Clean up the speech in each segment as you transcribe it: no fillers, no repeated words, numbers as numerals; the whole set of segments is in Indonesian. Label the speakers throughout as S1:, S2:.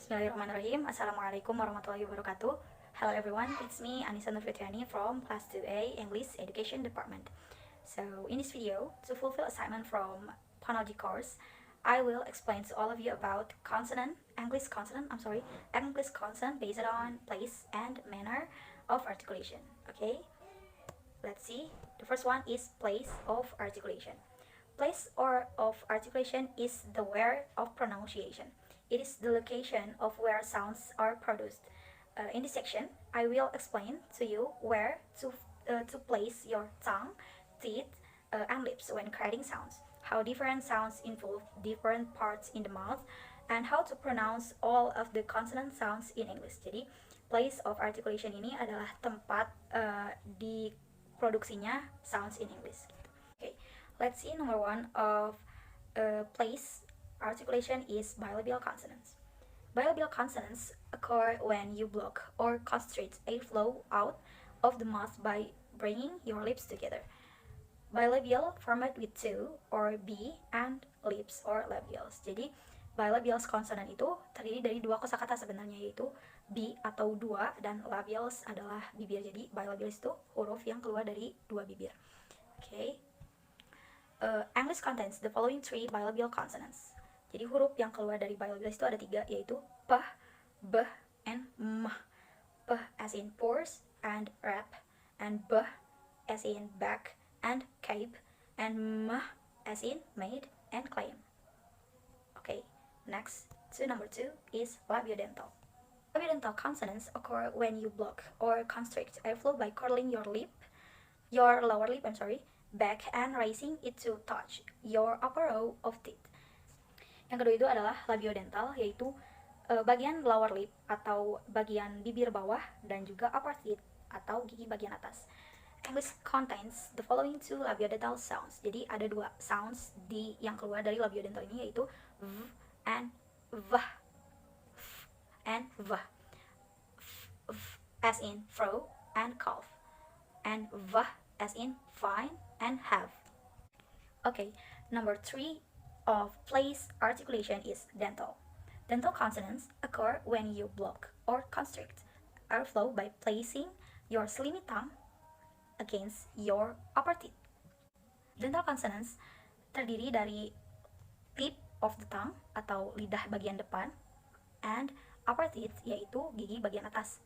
S1: Bismillahirrahmanirrahim. Assalamualaikum warahmatullahi wabarakatuh. Hello everyone, it's me Anissa Nurfitriani from Class 2A English Education Department. So in this video, to fulfill assignment from phonology course, I will explain to all of you about English consonant based on place and manner of articulation. Okay, let's see. The first one is place of articulation. Place or of articulation is the where of pronunciation. It is the location of where sounds are produced. In this section, I will explain to you where to place your tongue, teeth, and lips when creating sounds, how different sounds involve different parts in the mouth, and how to pronounce all of the consonant sounds in English. Jadi, place of articulation ini adalah tempat di produksinya sounds in English. Okay, let's see number one of place articulation is bilabial consonants. Bilabial consonants occur when you block or constrict airflow out of the mouth by bringing your lips together. Bilabial formed with two or B and lips or labials. Jadi bilabial consonant itu terdiri dari dua kosakata sebenarnya, yaitu B atau dua dan labials adalah bibir. Jadi bilabials itu huruf yang keluar dari dua bibir. Okay. English contains the following three bilabial consonants. Jadi huruf yang keluar dari bilabials itu ada tiga, yaitu p, b, and m. P as in pores and wrap, and b as in back and cape, and m as in made and claim. Okay, next to number two is labiodental. Labiodental consonants occur when you block or constrict airflow by curling your lower lip, back and raising it to touch your upper row of teeth. Yang kedua itu adalah labiodental, yaitu bagian lower lip atau bagian bibir bawah dan juga upper teeth atau gigi bagian atas. English contains the following two labiodental sounds. Jadi ada dua sounds yang keluar dari labiodental ini, yaitu v and v. F and v. F as in fro and calf, and v as in fine and have. Okay, number three of place articulation is dental. Dental consonants occur when you block or constrict airflow by placing your slimy tongue against your upper teeth. Dental consonants terdiri dari tip of the tongue atau lidah bagian depan and upper teeth, yaitu gigi bagian atas.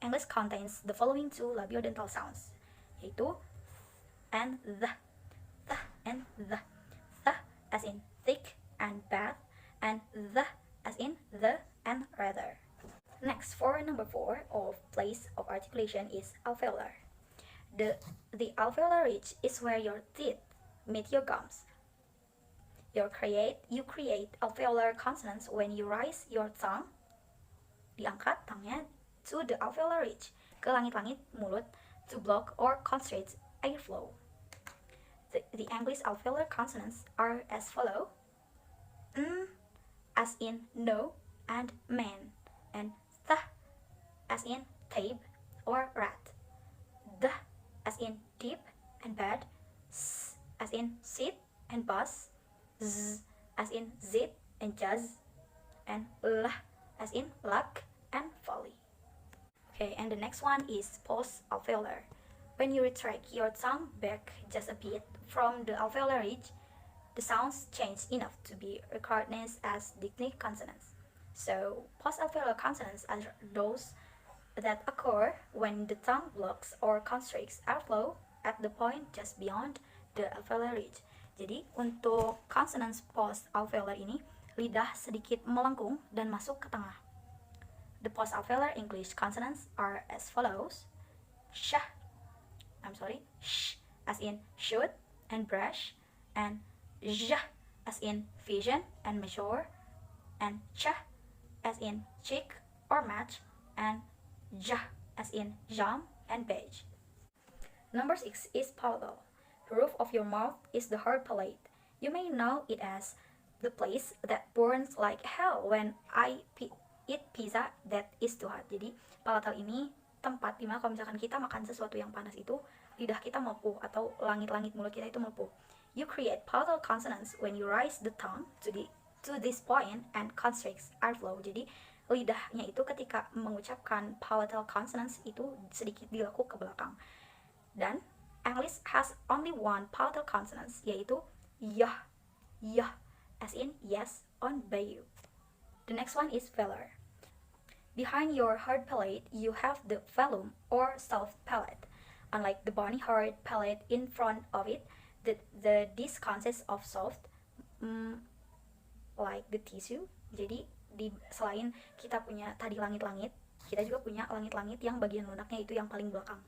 S1: English contains the following two labiodental sounds, yaitu and the, and the. As in thick and bad, and the as in the and rather. Next, for number four of place of articulation is alveolar. The alveolar ridge is where your teeth meet your gums. You create alveolar consonants when you raise your tongue, diangkat tangnya to the alveolar ridge, ke langit-langit mulut, to block or constrict airflow. The English alveolar consonants are as follow: n as in no and man, and th as in tape or rat, d as in deep and bad, s as in sit and bus, z as in zit and jazz, and l as in luck and folly. Okay, and the next one is post alveolar. When you retract your tongue back just a bit from the alveolar ridge, the sounds change enough to be recognized as distinct consonants. So, post-alveolar consonants are those that occur when the tongue blocks or constricts airflow at the point just beyond the alveolar ridge. Jadi, untuk consonants post-alveolar ini, lidah sedikit melengkung dan masuk ke tengah. The post-alveolar English consonants are as follows: sh as in shoot and brush, and j as in vision and measure, and ch as in cheek or match, and j as in jump and beige. Number 6 is palatal. The roof of your mouth is the hard palate. You may know it as the place that burns like hell when I eat pizza that is too hot. Jadi palatal ini tempat dimana kalau misalkan kita makan sesuatu yang panas itu lidah kita melepuh atau langit-langit mulut kita itu melepuh. You create palatal consonants when you raise the tongue to the to this point and constricts airflow. Jadi lidahnya itu ketika mengucapkan palatal consonants itu sedikit dilekuk ke belakang. Dan English has only one palatal consonants, yaitu yah, yah, as in yes on bayou. The next one is velar. Behind your hard palate, you have the velum or soft palate. Unlike the bony hard palate in front of it, this consists of soft, like the tissue. Jadi selain kita punya tadi langit-langit, kita juga punya langit-langit yang bagian lunaknya itu yang paling belakang.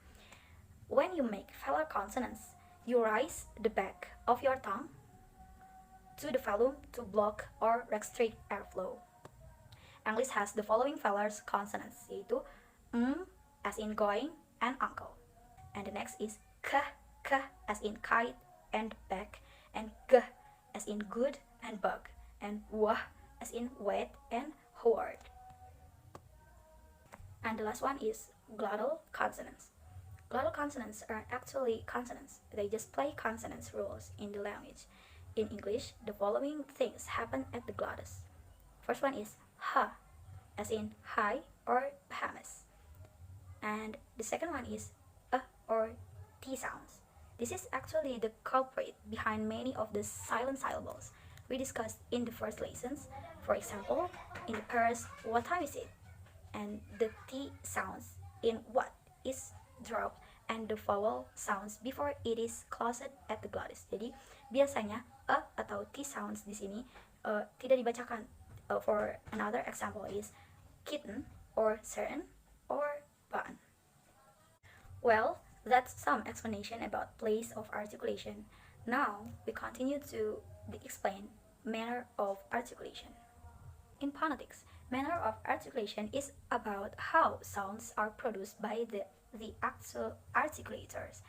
S1: When you make velar consonants, you raise the back of your tongue to the velum to block or restrict airflow. English has the following velar consonants, yaitu as in going and uncle. And the next is k as in kite and back, and g as in good and bug, and wah as in wet and howard. And the last one is glottal consonants. Glottal consonants are actually consonants. They just play consonants rules in the language. In English, the following things happen at the glottis. First one is ha, as in high or Bahamas. And the second one is or T sounds. This is actually the culprit behind many of the silent syllables we discussed in the first lessons. For example, in the pairs, what time is it? And the T sounds in what is dropped, and the vowel sounds before it is closed at the glottis. Jadi biasanya atau T sounds di sini tidak dibacakan. For another example is kitten or certain or button. Well, that's some explanation about place of articulation. Now we continue to explain manner of articulation. In phonetics, manner of articulation is about how sounds are produced by the actual articulators.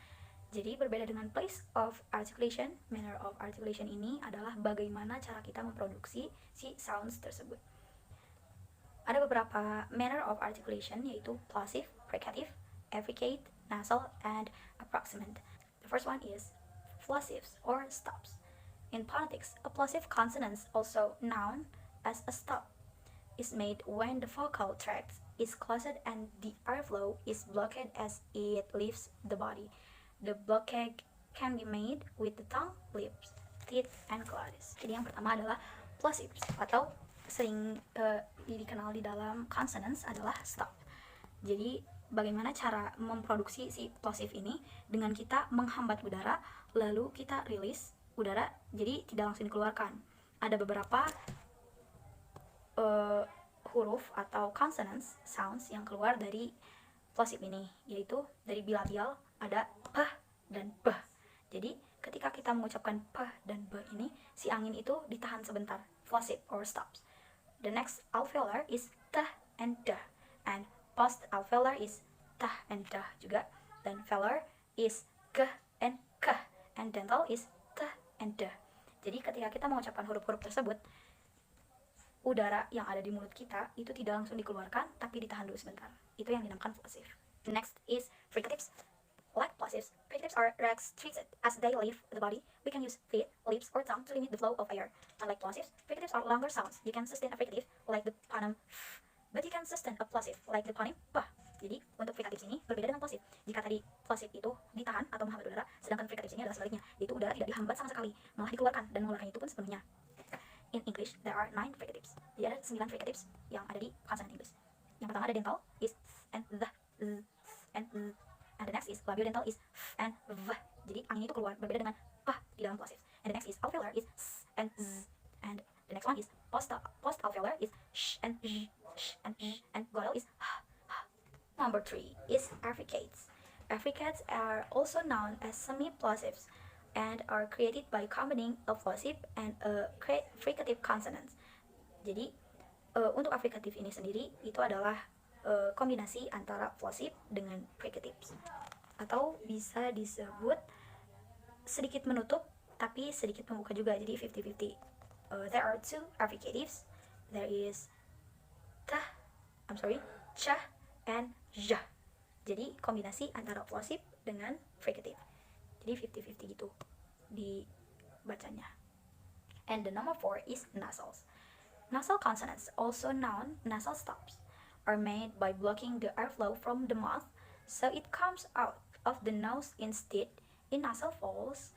S1: Jadi berbeda dengan place of articulation, manner of articulation ini adalah bagaimana cara kita memproduksi si sounds tersebut. Ada beberapa manner of articulation, yaitu plosive, fricative, effricate, nasal, and approximant. The first one is plosives or stops. In phonetics, a plosive consonant, also known as a stop, is made when the vocal tract is closed and the airflow is blocked as it leaves the body. The blockage can be made with the tongue, lips, teeth, and glottis. Jadi yang pertama adalah plosives, atau sering dikenal di dalam consonants adalah stop. Jadi bagaimana cara memproduksi si plosive ini dengan kita menghambat udara, lalu kita rilis udara, jadi tidak langsung dikeluarkan. Ada beberapa huruf atau consonants, sounds yang keluar dari plosive ini, yaitu dari bilabial ada p dan b. Jadi ketika kita mengucapkan p dan b ini, si angin itu ditahan sebentar, plosive or stops. The next alveolar is t and d, and post alveolar is tah and dah juga, dan velar is g and k, and dental is t and d. Jadi ketika kita mengucapkan huruf-huruf tersebut, udara yang ada di mulut kita itu tidak langsung dikeluarkan, tapi ditahan dulu sebentar. Itu yang dinamakan plosive. The next is fricatives. Like plosives, fricatives are restricted as they leave the body. We can use feet, lips, or tongue to limit the flow of air. Unlike plosives, fricatives are longer sounds. You can sustain a fricative like the phoneme f, but you can sustain a plosive like the phoneme p. Jadi untuk fricatives ini berbeda dengan plosive. Jika tadi plosive itu ditahan atau menghambat udara, sedangkan fricatives ini adalah sebaliknya, yaitu udara tidak dihambat sama sekali, malah dikeluarkan, dan mengeluarkan itu pun sepenuhnya. In English, there are 9 fricatives. Jadi ada 9 fricatives yang ada di consonant English. Yang pertama ada dental, is and the, and the next is labiodental, is and v. Jadi angin itu keluar, berbeda dengan p di dalam plosive. And the next is alveolar, is s and z. And the next one is post alveolar, is sh and z, and glottal is h. Number 3 is affricates. Affricates are also known as semi-plosives and are created by combining a plosive and a fricative consonant. Jadi untuk affricative ini sendiri itu adalah kombinasi antara plosive dengan fricatives, atau bisa disebut sedikit menutup tapi sedikit membuka juga, jadi 50-50. There are 2 affricatives. There is cha and ja. Jadi kombinasi antara plosive dengan fricative. Jadi 50-50 gitu dibacanya. And the number 4 is nasals. Nasal consonants, also known nasal stops, are made by blocking the airflow from the mouth, so it comes out of the nose instead. In nasal folds,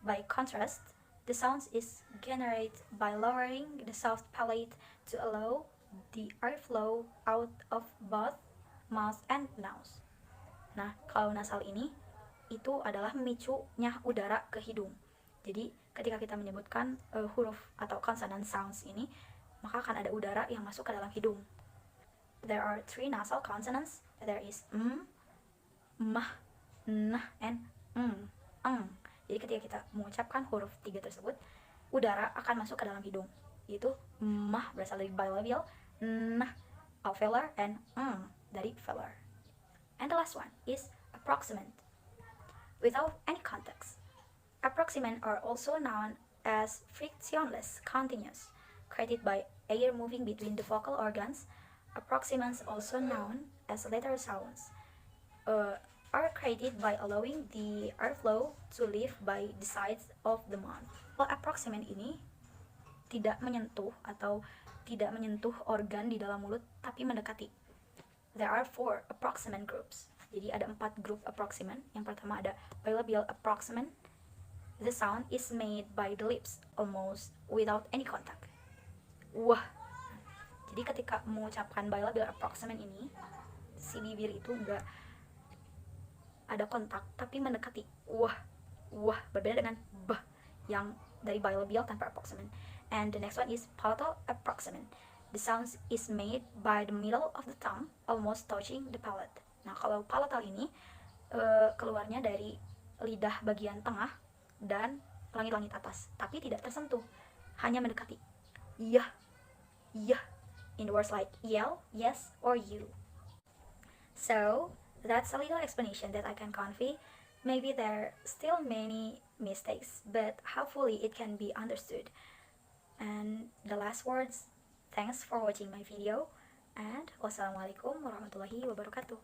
S1: by contrast, the sound is generated by lowering the soft palate to allow the airflow out of both mouth and nose. Nah, kalau nasal ini itu adalah memicunya udara ke hidung. Jadi, ketika kita menyebutkan huruf atau consonant sounds ini, maka akan ada udara yang masuk ke dalam hidung. There are 3 nasal consonants. There is mah, nah, and eng. Jadi ketika kita mengucapkan huruf 3 tersebut, udara akan masuk ke dalam hidung. Yaitu mah berasal dari bilabial, nah alveolar, and dari velar. And the last one is approximant, without any context. Approximant are also known as frictionless continuous, created by air moving between the vocal organs. Approximants, also known as letter sounds, are created by allowing the airflow to leave by the sides of the mouth. Well, approximant ini tidak menyentuh atau tidak menyentuh organ di dalam mulut, tapi mendekati. There are 4 approximant groups. Jadi ada 4 grup approximant. Yang pertama ada bilabial approximant. The sound is made by the lips almost without any contact. Wah. Jadi ketika mengucapkan bilabial approximant ini, si bibir itu enggak ada kontak tapi mendekati. Wah. Berbeda dengan b yang dari bilabial tanpa approximant. And the next one is palatal approximant. The sound is made by the middle of the tongue, almost touching the palate. Nah, kalau palatal ini keluarnya dari lidah bagian tengah dan langit-langit atas, tapi tidak tersentuh, hanya mendekati. Yah. In the words like yell, yes, or you. So, that's a little explanation that I can convey. Maybe there are still many mistakes, but hopefully it can be understood. And the last words, thanks for watching my video, and wassalamualaikum warahmatullahi wabarakatuh.